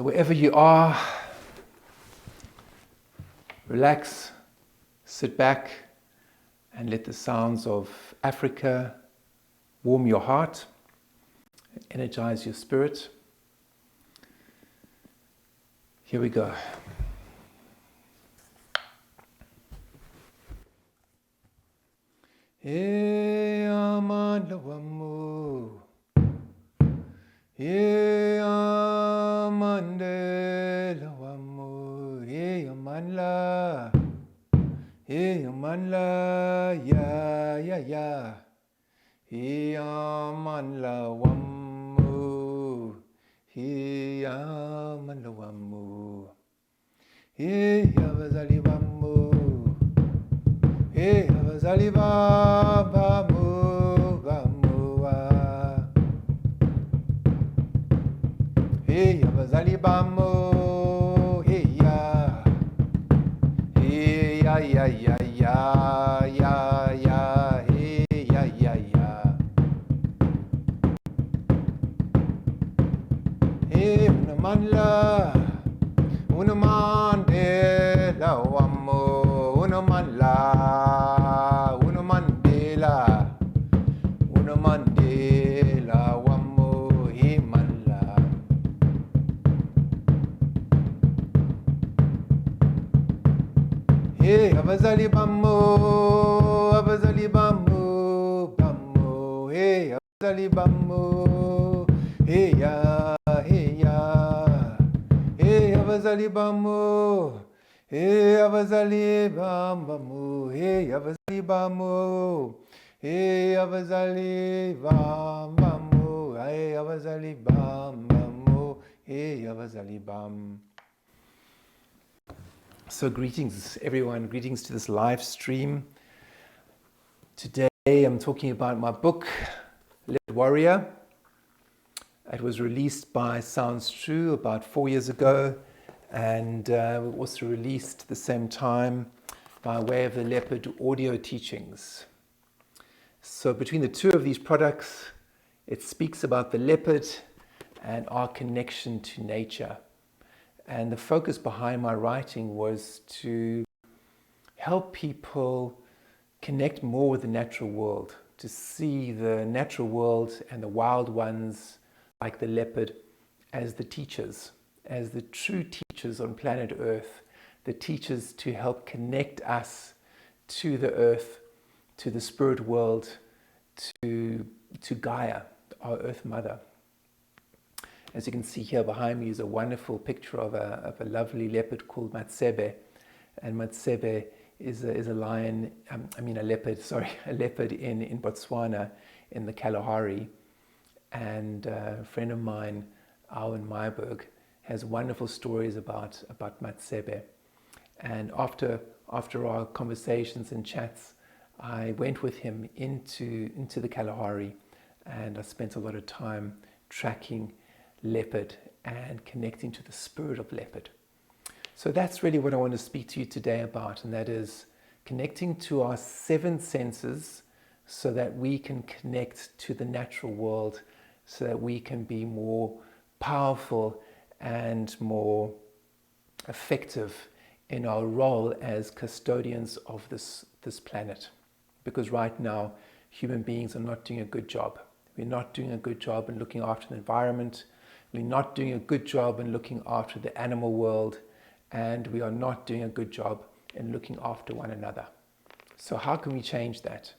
So wherever you are, relax, sit back, and let the sounds of Africa warm your heart, energize your spirit. Here we go. Hey, Amandlawamu. Hey, Amandlawamu. Hey, Amandla. Hey, Amandla. Ya, ya, ya. Hey, Amandlawamu. Hey, Amandlawamu. Hey, Abazaliwamu. Hey, Abazaliwamu. Hey, Abazaliwamu. Hey, ya. Hey, ya, ya, ya, ya, ya, ya. Hey, ya, ya, ya. Hey, Unamanla. Unamandela wamo, Unamanla, Unamandela, Unamandela wamo, Himanla. Hey, Abazali bamo, Abazali bamo, bamo, hey, Abazali bamo, hey ya, hey ya. Hey, Abazali Bamu. Hey, Abazali Bamu. Hey, Abazali Bamu. Hey, Abazali Bamu. Hey, Abazali Bamu. Hey, Abazali Bam. So greetings everyone, greetings to this live stream. Today I'm talking about my book, Leopard Warrior. It was released by Sounds True about 4 years ago, and also released at the same time by way of the Leopard audio teachings. So between the two of these products, it speaks about the leopard and our connection to nature. And the focus behind my writing was to help people connect more with the natural world, to see the natural world and the wild ones like the leopard as the teachers, as the true teachers on planet Earth, the teachers to help connect us to the earth, to the spirit world, to Gaia, our Earth Mother. As you can see here behind me is a wonderful picture of a lovely leopard called Matsebe. And Matsebe is a lion, a leopard in Botswana, in the Kalahari. And a friend of mine, Owen Myberg, has wonderful stories about Matsebe. And after our conversations and chats, I went with him into the Kalahari, and I spent a lot of time tracking leopard and connecting to the spirit of leopard. So that's really what I want to speak to you today about, and that is connecting to our 7 senses so that we can connect to the natural world, so that we can be more powerful and more effective in our role as custodians of this planet. Because right now, human beings are not doing a good job. We're not doing a good job in looking after the environment. We're not doing a good job in looking after the animal world. And we are not doing a good job in looking after one another. So how can we change that?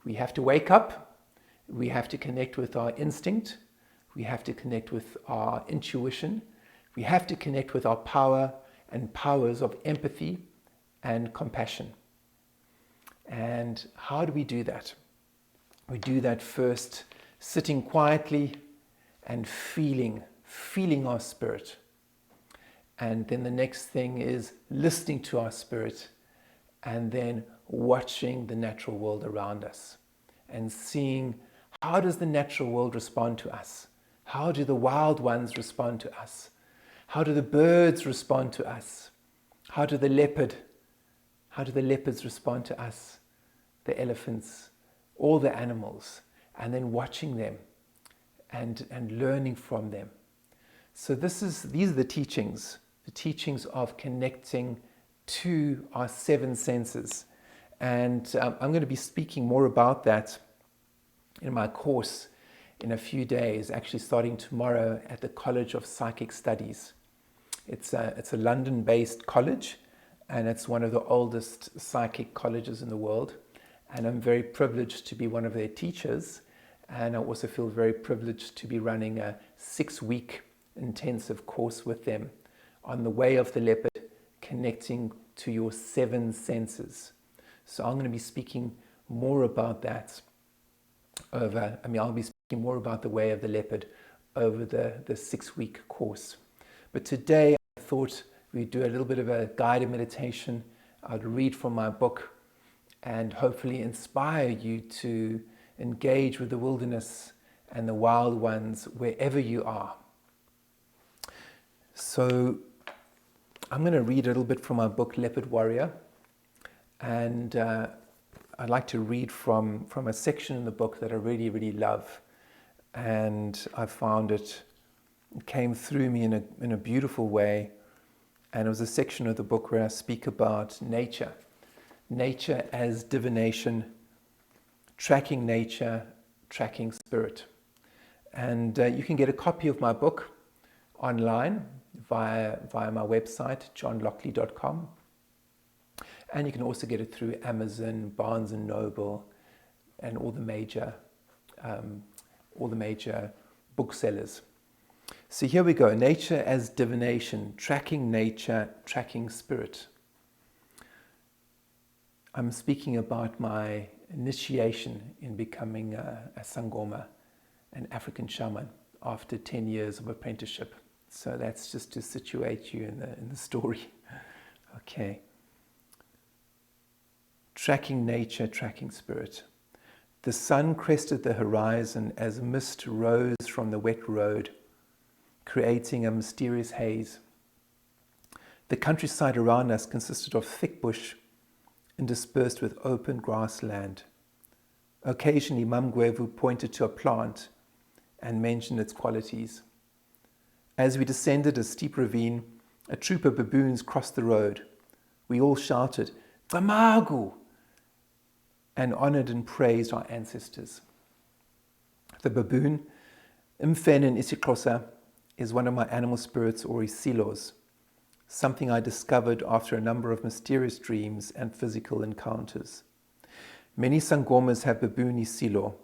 We have to wake up. We have to connect with our instinct. We have to connect with our intuition. We have to connect with our power and powers of empathy and compassion. And how do we do that? We do that first sitting quietly and feeling our spirit. And then the next thing is listening to our spirit, and then watching the natural world around us and seeing, how does the natural world respond to us? How do the wild ones respond to us? How do the birds respond to us? How do the leopards respond to us? The elephants, all the animals, and then watching them and learning from them. So these are the teachings of connecting to our seven senses. And I'm going to be speaking more about that in my course in a few days, actually starting tomorrow at the College of Psychic Studies. It's a London-based college, and it's one of the oldest psychic colleges in the world. And I'm very privileged to be one of their teachers. And I also feel very privileged to be running a 6-week intensive course with them on the way of the leopard, connecting to your seven senses. So I'm going to be speaking more about that I'll be speaking more about the way of the leopard over the 6-week course. But today I thought we'd do a little bit of a guided meditation. I'd read from my book and hopefully inspire you to engage with the wilderness and the wild ones wherever you are. So I'm going to read a little bit from my book, Leopard Warrior. And I'd like to read from a section in the book that I really, really love. And I found it came through me in a beautiful way. And it was a section of the book where I speak about nature as divination, tracking nature, tracking spirit. And you can get a copy of my book online via my website, johnlockley.com. And you can also get it through Amazon, Barnes and Noble, and all the major booksellers. So here we go. Nature as divination, tracking nature, tracking spirit. I'm speaking about my initiation in becoming a Sangoma, an African shaman, after 10 years of apprenticeship. So that's just to situate you in the story. Okay. Tracking nature, tracking spirit. The sun crested the horizon as mist rose from the wet road, creating a mysterious haze. The countryside around us consisted of thick bush interspersed with open grassland. Occasionally, Mamgwevu pointed to a plant and mentioned its qualities. As we descended a steep ravine, a troop of baboons crossed the road. We all shouted, "Tamagu!" and honored and praised our ancestors. The baboon, Mfen in Isixhosa, is one of my animal spirits or isilos, something I discovered after a number of mysterious dreams and physical encounters. Many Sangomas have baboon isilo.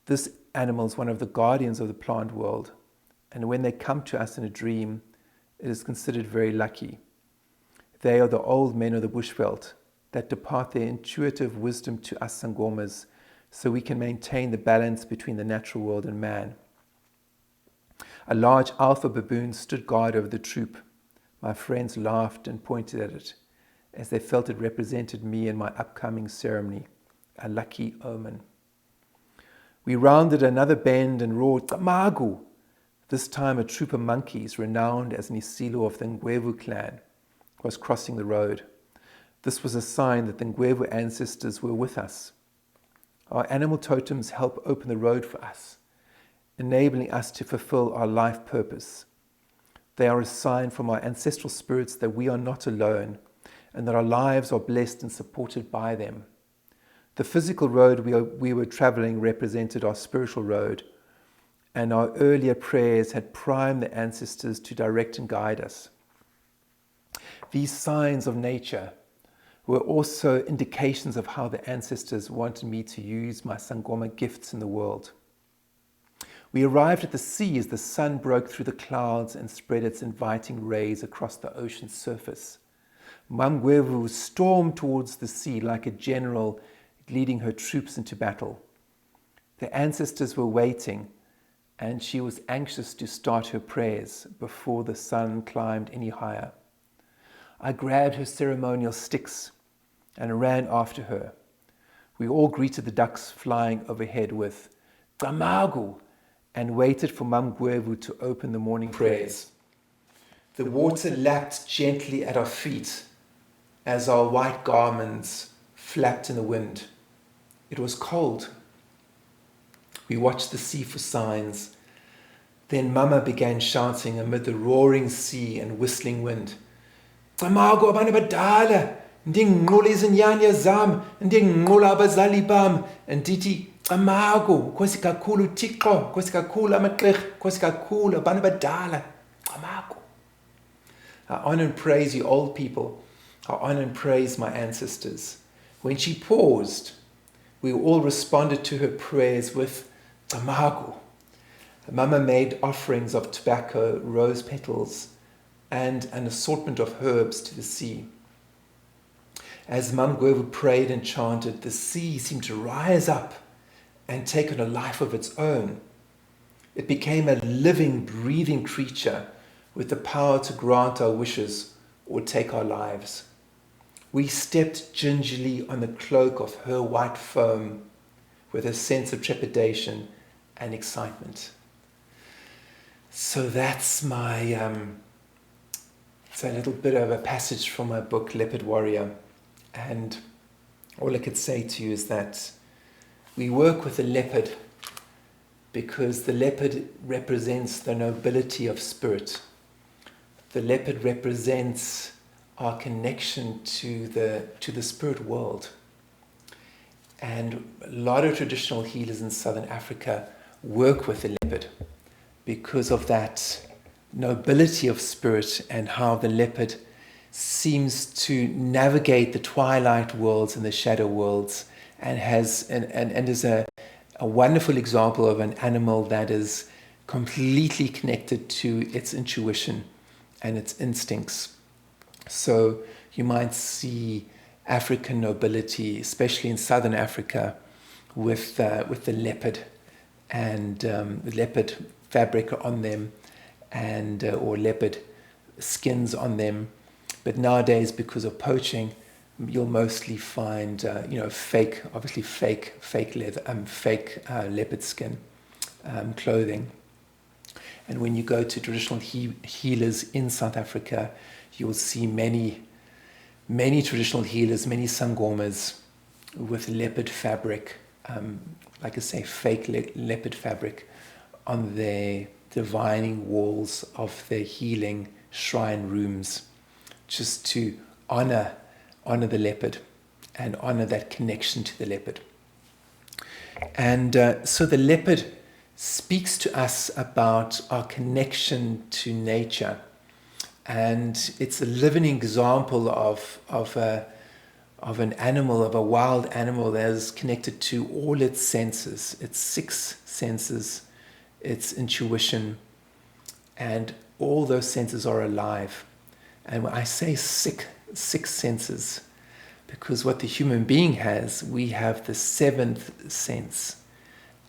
This animal is one of the guardians of the plant world, and when they come to us in a dream, it is considered very lucky. They are the old men of the bushveld that depart their intuitive wisdom to us Sangomas so we can maintain the balance between the natural world and man. A large alpha baboon stood guard over the troop. My friends laughed and pointed at it as they felt it represented me in my upcoming ceremony, a lucky omen. We rounded another bend and roared, "Tamagu!" This time a troop of monkeys, renowned as an isilo of the Ngwevu clan, was crossing the road. This was a sign that the Ngwevu ancestors were with us. Our animal totems help open the road for us, enabling us to fulfill our life purpose. They are a sign from our ancestral spirits that we are not alone and that our lives are blessed and supported by them. The physical road we were traveling represented our spiritual road, and our earlier prayers had primed the ancestors to direct and guide us. These signs of nature were also indications of how the ancestors wanted me to use my Sangoma gifts in the world. We arrived at the sea as the sun broke through the clouds and spread its inviting rays across the ocean's surface. Mamgwevu stormed towards the sea like a general leading her troops into battle. The ancestors were waiting, and she was anxious to start her prayers before the sun climbed any higher. I grabbed her ceremonial sticks and ran after her. We all greeted the ducks flying overhead with "Tamagu" and waited for Mamgwevu to open the morning prayers. The water lapped gently at our feet as our white garments flapped in the wind. It was cold. We watched the sea for signs. Then Mama began shouting amid the roaring sea and whistling wind. Camago abantu abadala, ndinginqula izinyanya zam, ndinginqula abazali bam, ndithi camago, nkosi kakhulu uThixo, nkosi kakhulu amagqirha, nkosi kakhulu abantu abadala, camago. I honor and praise you old people. I honor and praise my ancestors. When she paused, we all responded to her prayers with camago. Mama made offerings of tobacco, rose petals, and an assortment of herbs to the sea. As Mum Guovu prayed and chanted, the sea seemed to rise up and take on a life of its own. It became a living, breathing creature with the power to grant our wishes or take our lives. We stepped gingerly on the cloak of her white foam with a sense of trepidation and excitement. So that's it's a little bit of a passage from my book, Leopard Warrior. And all I could say to you is that we work with the leopard because the leopard represents the nobility of spirit. The leopard represents our connection to the spirit world. And a lot of traditional healers in Southern Africa work with the leopard because of that nobility of spirit and how the leopard seems to navigate the twilight worlds and the shadow worlds and is a wonderful example of an animal that is completely connected to its intuition and its instincts. So you might see African nobility, especially in Southern Africa, with the leopard and the leopard fabric on them and or leopard skins on them. But nowadays, because of poaching, you'll mostly find fake leather, fake leopard skin clothing. And when you go to traditional healers in South Africa, you'll see many traditional healers, many sangomas with leopard fabric, like I say, fake leopard fabric on their divining walls of their healing shrine rooms, just to honor the leopard and honor that connection to the leopard. And so the leopard speaks to us about our connection to nature, and it's a living example of an animal, of a wild animal that is connected to all its senses, its 6 senses, its intuition, and all those senses are alive. And when I say six senses, because what the human being has, we have the 7th sense.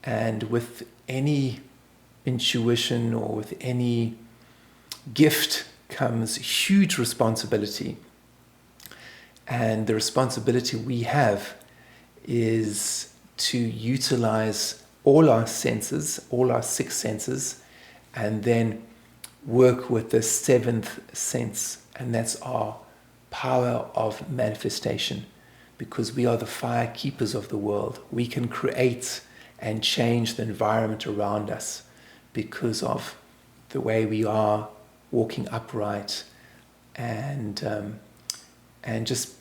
And with any intuition or with any gift comes huge responsibility. And the responsibility we have is to utilize all our senses, all our 6 senses, and then work with the 7th sense. And that's our power of manifestation, because we are the fire keepers of the world. We can create and change the environment around us because of the way we are walking upright and just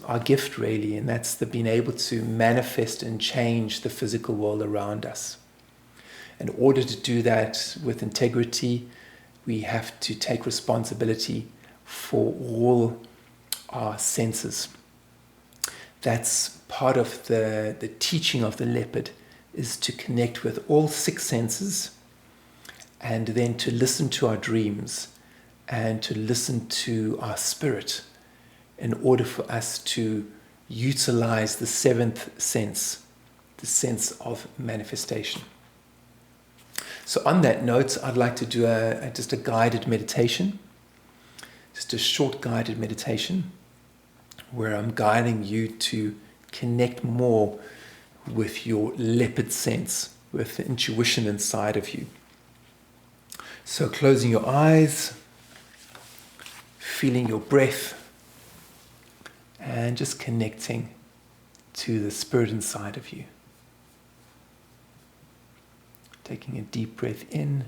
our gift, really, and that's the being able to manifest and change the physical world around us. In order to do that with integrity, we have to take responsibility for all our senses. That's part of the teaching of the leopard, is to connect with all 6 senses and then to listen to our dreams and to listen to our spirit in order for us to utilize the 7th sense, the sense of manifestation. So on that note, I'd like to do just a guided meditation, just a short guided meditation where I'm guiding you to connect more with your leopard sense, with the intuition inside of you. So closing your eyes, feeling your breath, and just connecting to the spirit inside of you. Taking a deep breath in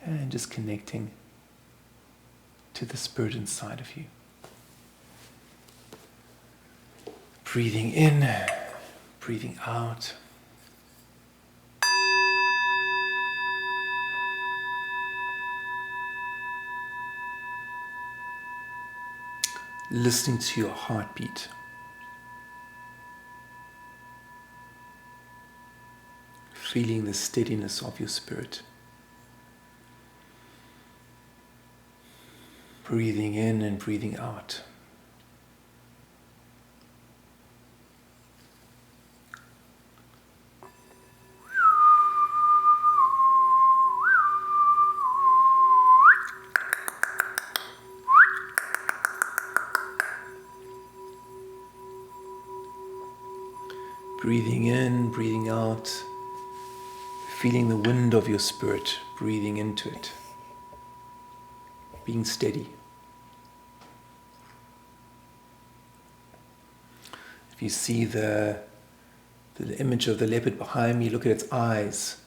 And just connecting to the spirit inside of you. Breathing in, breathing out. Listening to your heartbeat. Feeling the steadiness of your spirit. Breathing in and breathing out. Breathing in, breathing out, feeling the wind of your spirit, breathing into it, being steady. If you see the image of the leopard behind me, look at its eyes.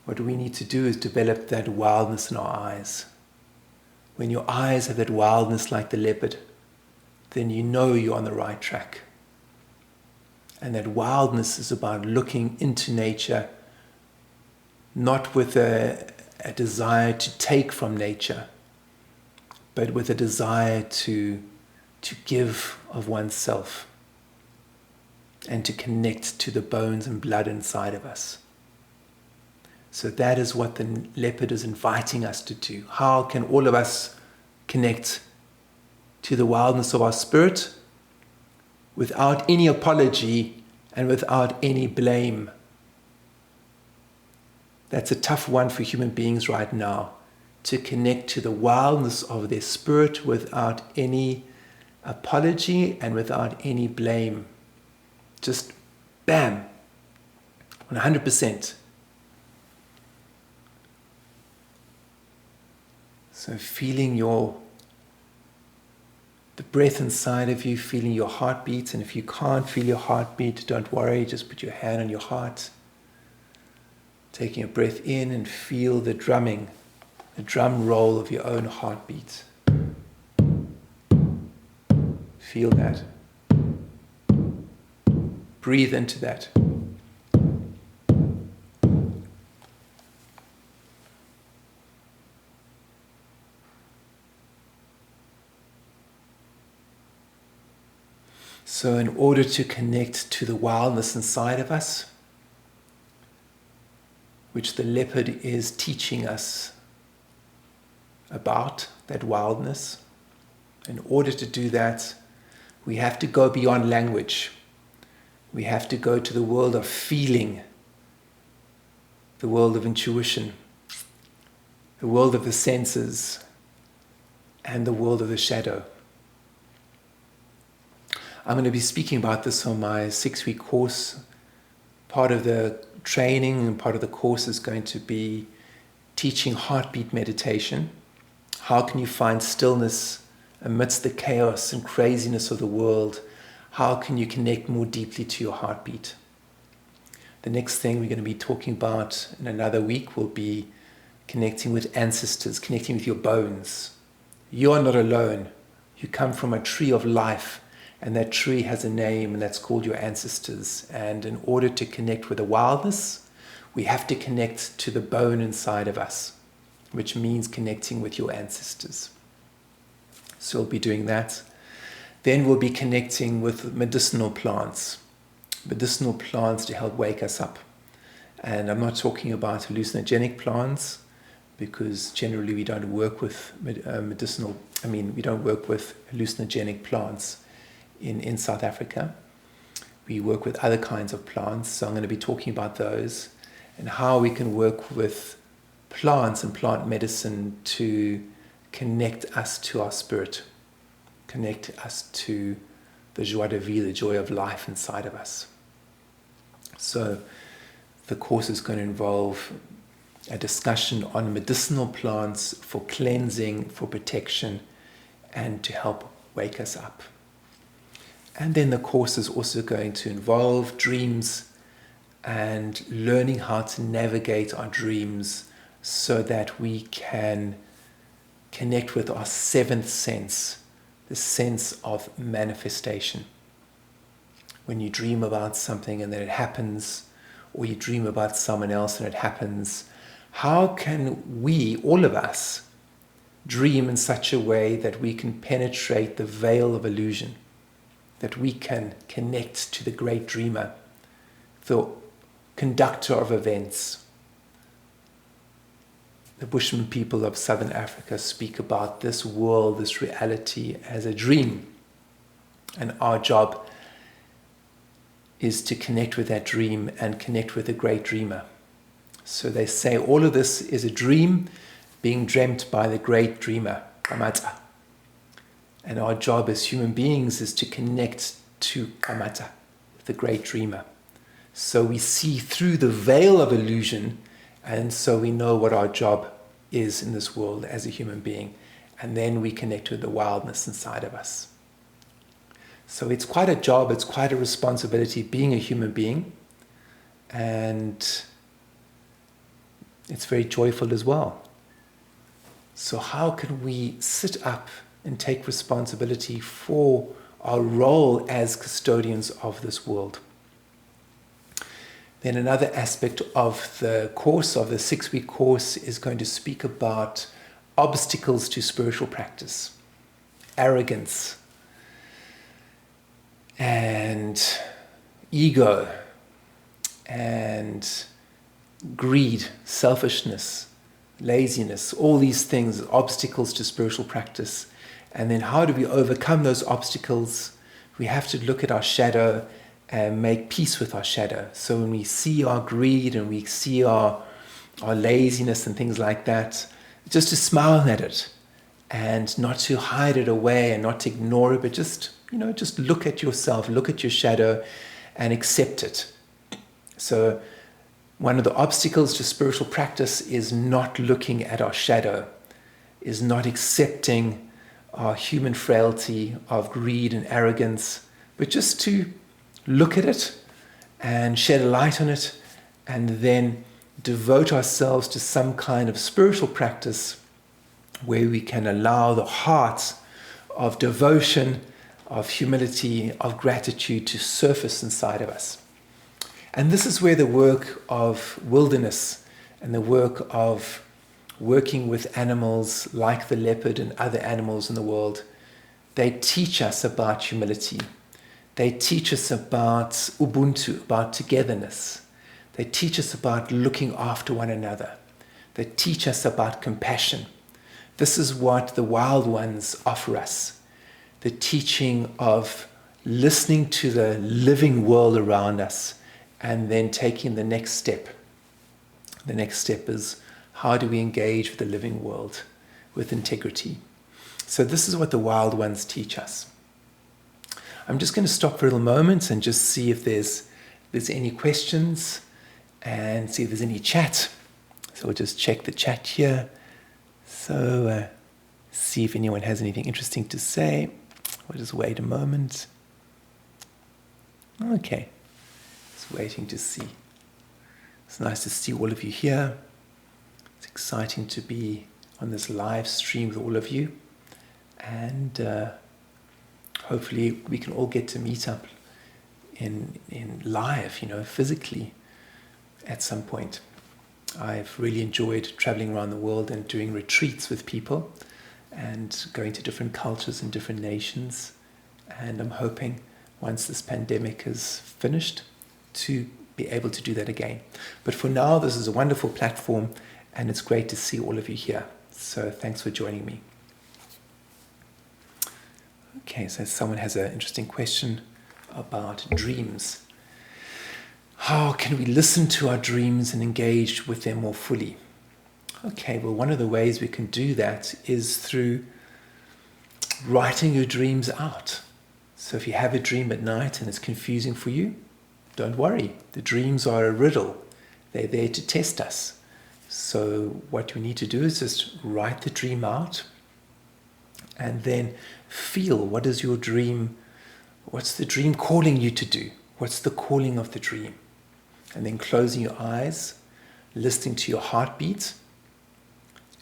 What we need to do is develop that wildness in our eyes. When your eyes have that wildness like the leopard, then you know you're on the right track. And that wildness is about looking into nature, not with a desire to take from nature, but with a desire to give of oneself and to connect to the bones and blood inside of us. So that is what the leopard is inviting us to do. How can all of us connect to the wildness of our spirit without any apology and without any blame? That's a tough one for human beings right now, to connect to the wildness of their spirit without any apology and without any blame. Just bam, 100%. So feeling the breath inside of you, feeling your heartbeat. And if you can't feel your heartbeat, don't worry, just put your hand on your heart. Taking a breath in and feel the drumming, the drum roll of your own heartbeat. Feel that. Breathe into that. So in order to connect to the wildness inside of us, which the leopard is teaching us about, that wildness, in order to do that, we have to go beyond language. We have to go to the world of feeling, the world of intuition, the world of the senses, and the world of the shadow. I'm going to be speaking about this on my 6-week course. Part of the training and part of the course is going to be teaching heartbeat meditation. How can you find stillness amidst the chaos and craziness of the world? How can you connect more deeply to your heartbeat? The next thing we're going to be talking about in another week will be connecting with ancestors, connecting with your bones. You are not alone. You come from a tree of life, and that tree has a name, and that's called your ancestors. And in order to connect with the wildness, we have to connect to the bone inside of us, which means connecting with your ancestors. So we'll be doing that. Then we'll be connecting with medicinal plants to help wake us up. And I'm not talking about hallucinogenic plants, because generally we don't work with we don't work with hallucinogenic plants in South Africa. We work with other kinds of plants, so I'm going to be talking about those and how we can work with plants and plant medicine to connect us to our spirit, connect us to the joie de vivre, the joy of life inside of us. So the course is going to involve a discussion on medicinal plants for cleansing, for protection, and to help wake us up. And then the course is also going to involve dreams and learning how to navigate our dreams so that we can connect with our seventh sense, the sense of manifestation. When you dream about something and then it happens, or you dream about someone else and it happens, how can we, all of us, dream in such a way that we can penetrate the veil of illusion, that we can connect to the great dreamer, the conductor of events? The Bushman people of Southern Africa speak about this world, this reality, as a dream. And our job is to connect with that dream and connect with the great dreamer. So they say all of this is a dream being dreamt by the great dreamer, Kamata. And our job as human beings is to connect to Kamata, the great dreamer. So we see through the veil of illusion, and so we know what our job is in this world as a human being. And then we connect with the wildness inside of us. So it's quite a job, it's quite a responsibility being a human being. And it's very joyful as well. So how can we sit up and take responsibility for our role as custodians of this world? Then another aspect of the course, of the 6-week course, is going to speak about obstacles to spiritual practice, arrogance, and ego, and greed, selfishness, laziness, all these things, obstacles to spiritual practice. And then how do we overcome those obstacles? We have to look at our shadow and make peace with our shadow. So when we see our greed and we see our laziness and things like that, just to smile at it and not to hide it away and not to ignore it, but just look at yourself, look at your shadow and accept it. So one of the obstacles to spiritual practice is not looking at our shadow, is not accepting our human frailty of greed and arrogance, but just to look at it and shed a light on it, and then devote ourselves to some kind of spiritual practice where we can allow the heart of devotion, of humility, of gratitude to surface inside of us. And this is where the work of wilderness and the work of working with animals like the leopard and other animals in the world, they teach us about humility. They teach us about Ubuntu, about togetherness. They teach us about looking after one another. They teach us about compassion. This is what the wild ones offer us. The teaching of listening to the living world around us and then taking the next step. The next step is, how do we engage with the living world with integrity? So this is what the wild ones teach us. I'm just going to stop for a little moment and just see if there's any questions and see if there's any chat. So we'll just check the chat here. So see if anyone has anything interesting to say. We'll just wait a moment. Okay, just waiting to see. It's nice to see all of you here. It's exciting to be on this live stream with all of you. And hopefully we can all get to meet up in live, physically at some point. I've really enjoyed traveling around the world and doing retreats with people and going to different cultures and different nations. And I'm hoping once this pandemic is finished to be able to do that again. But for now, this is a wonderful platform and it's great to see all of you here. So thanks for joining me. Okay, so someone has an interesting question about dreams. How can we listen to our dreams and engage with them more fully? Okay, well, one of the ways we can do that is through writing your dreams out. So if you have a dream at night and it's confusing for you, don't worry. The dreams are a riddle. They're there to test us. So what we need to do is just write the dream out and then feel, what is your dream? What's the dream calling you to do? What's the calling of the dream? And then closing your eyes, listening to your heartbeat,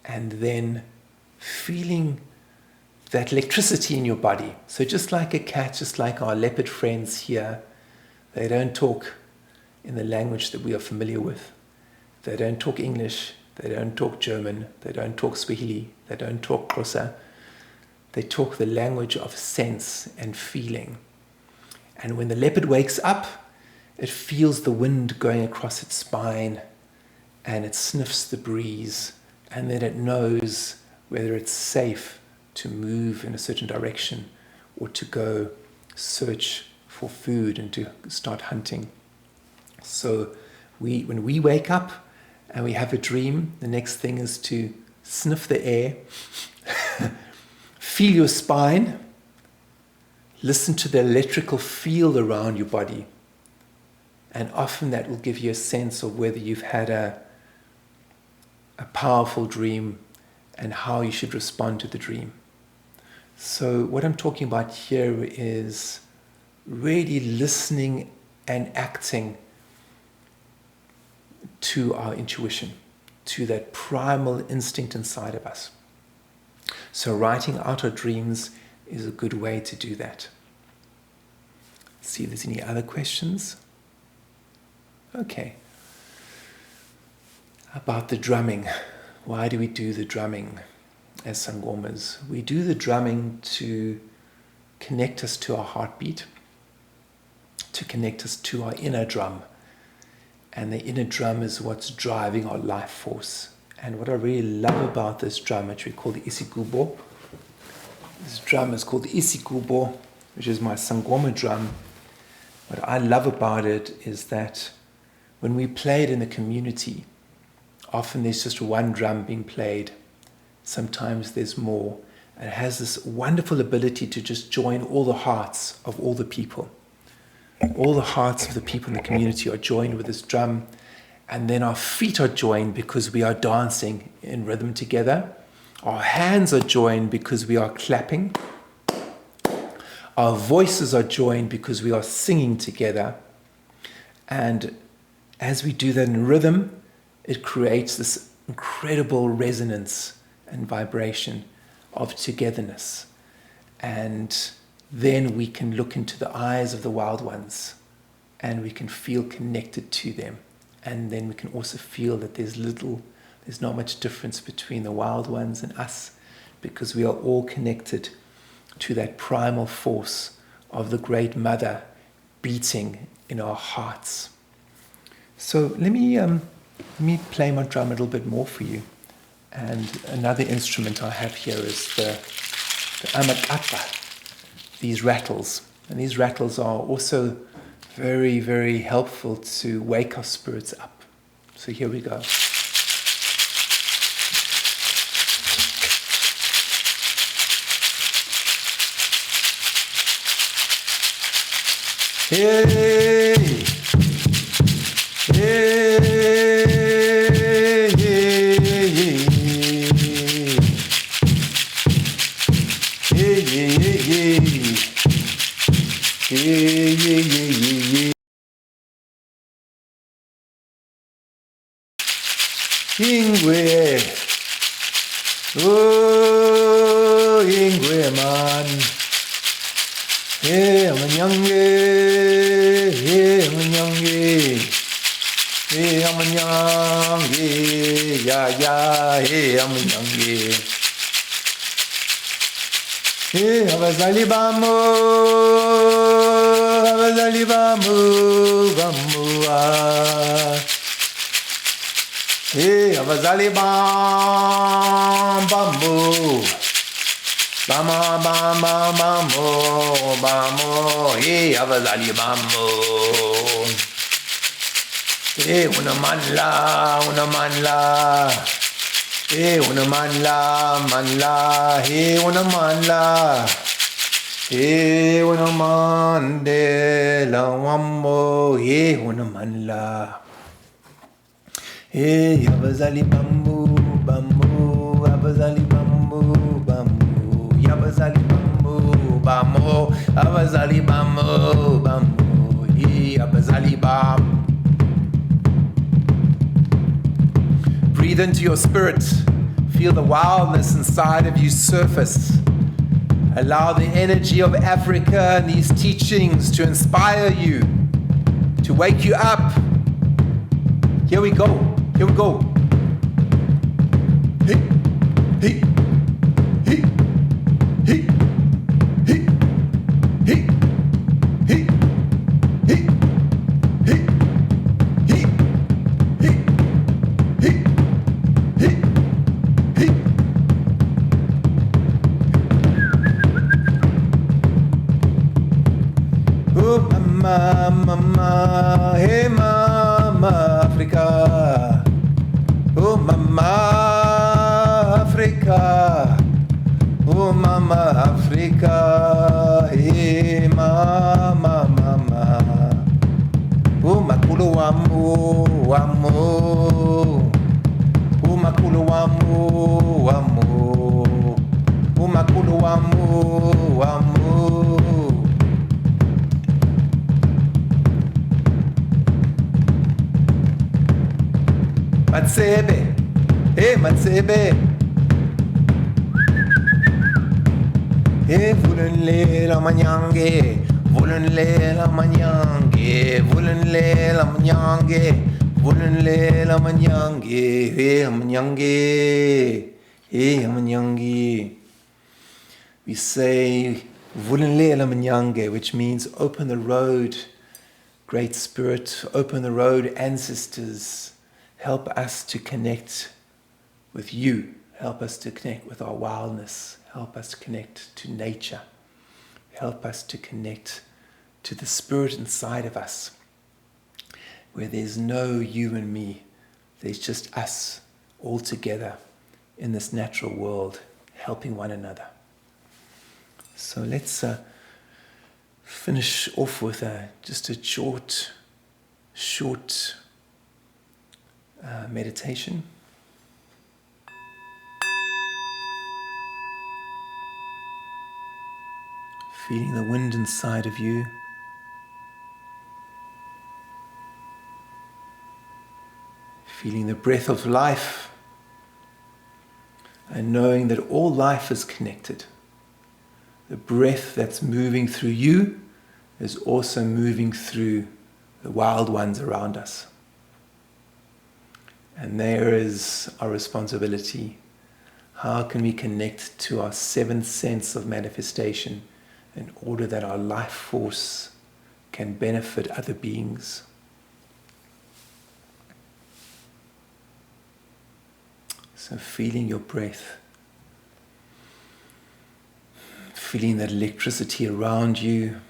and then feeling that electricity in your body. So just like a cat, just like our leopard friends here, they don't talk in the language that we are familiar with. They don't talk English, they don't talk German, they don't talk Swahili, they don't talk Xhosa. They talk the language of sense and feeling. And when the leopard wakes up, it feels the wind going across its spine, and it sniffs the breeze, and then it knows whether it's safe to move in a certain direction or to go search for food and to start hunting. So when we wake up and we have a dream, the next thing is to sniff the air, feel your spine, listen to the electrical field around your body, and often that will give you a sense of whether you've had a powerful dream and how you should respond to the dream. So what I'm talking about here is really listening and acting to our intuition, to that primal instinct inside of us. So writing out our dreams is a good way to do that. Let's see if there's any other questions. Okay. About the drumming. Why do we do the drumming as Sangomas? We do the drumming to connect us to our heartbeat, to connect us to our inner drum. And the inner drum is what's driving our life force. And what I really love about this drum, which we call the isikubo, this drum is called the isikubo, which is my Sangoma drum. What I love about it is that when we play it in the community, often there's just one drum being played. Sometimes there's more. And it has this wonderful ability to just join all the hearts of all the people. All the hearts of the people in the community are joined with this drum. And then our feet are joined because we are dancing in rhythm together. Our hands are joined because we are clapping. Our voices are joined because we are singing together. And as we do that in rhythm, it creates this incredible resonance and vibration of togetherness. And then we can look into the eyes of the wild ones and we can feel connected to them. And then we can also feel that there's not much difference between the wild ones and us, because we are all connected to that primal force of the Great Mother beating in our hearts. So let me play my drum a little bit more for you. And another instrument I have here is the amakapa, these rattles. And these rattles are also very, very helpful to wake our spirits up. So here we go. Hey, hey, hey, hey, hey, hey, Ingwe, oh, Ingwe man, hey, amanyange, hey, amanyange, hey, amanyange, ya, hey, amanyange, hey, abazali bamo, bamua. Hey, abazali bam bambo, bama bama bamo bamo. Hey, abazali bambo. Hey, una manla. Hey, una manla. Hey, una manla. Hey, una mandela wambo. Hey, una manla. Hey, abazali bambu, abazali bambu, yabazali bambu, abazali bambu, hey, abazali bam. Breathe into your spirit. feel the wildness inside of you surface. Allow the energy of Africa and these teachings to inspire you, to wake you up. Here we go. Here we go. Hey, hey, hey, hey, hey, hey, hey, hey, hey, hey, hey, hey, hey, hey. Oh mama, mama, hey mama Africa. Oh mama Africa. Oh mama Africa. Hey mama, mama. Oh makulu wamu, wamu. Oh makulu wamu, wamu. Oh makulu wamu, wamu. Matsebe, hey Matsebe, hey vulunle la manyange, vulunle la manyange, vulunle la manyange, vulunle la manyange, hey manyange, hey manyange. We say vulunle la manyange, which means open the road, Great Spirit, open the road, ancestors. Help us to connect with you. Help us to connect with our wildness. Help us to connect to nature. Help us to connect to the spirit inside of us, where there's no you and me. There's just us all together in this natural world, helping one another. So let's finish off with just a short meditation. Feeling the wind inside of you. Feeling the breath of life. And knowing that all life is connected. The breath that's moving through you is also moving through the wild ones around us. And there is our responsibility. How can we connect to our seventh sense of manifestation in order that our life force can benefit other beings? So feeling your breath, feeling that electricity around you,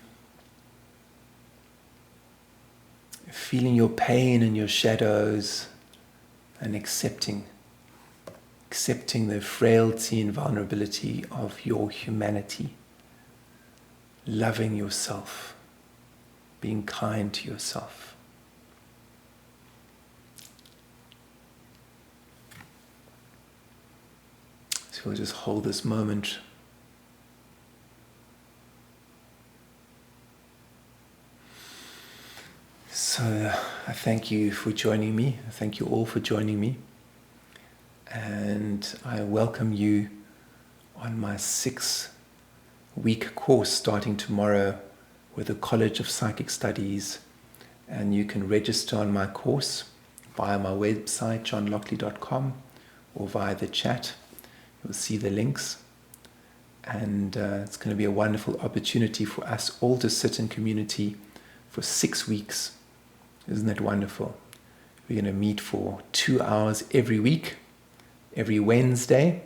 feeling your pain and your shadows, and accepting the frailty and vulnerability of your humanity, loving yourself, being kind to yourself. So we'll just hold this moment. So I thank you for joining me. I thank you all for joining me. And I welcome you on my 6-week course starting tomorrow with the College of Psychic Studies. And you can register on my course via my website, johnlockley.com, or via the chat. You'll see the links. And it's going to be a wonderful opportunity for us all to sit in community for 6 weeks. Isn't that wonderful? We're going to meet for 2 hours every week, every Wednesday,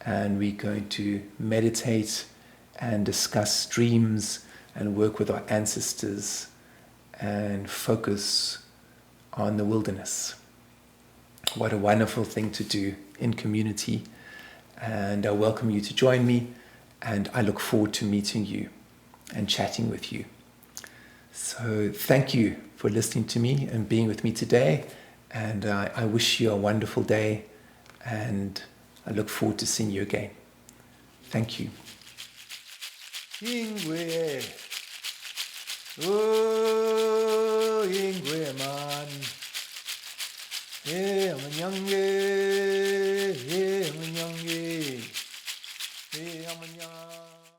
and we're going to meditate and discuss dreams and work with our ancestors and focus on the wilderness. What a wonderful thing to do in community. And I welcome you to join me, and I look forward to meeting you and chatting with you. So thank you for listening to me and being with me today. And I wish you a wonderful day, and I look forward to seeing you again. Thank you. Ingwe. Oh, Ingwe man. amanyange, amanyange, amanyange.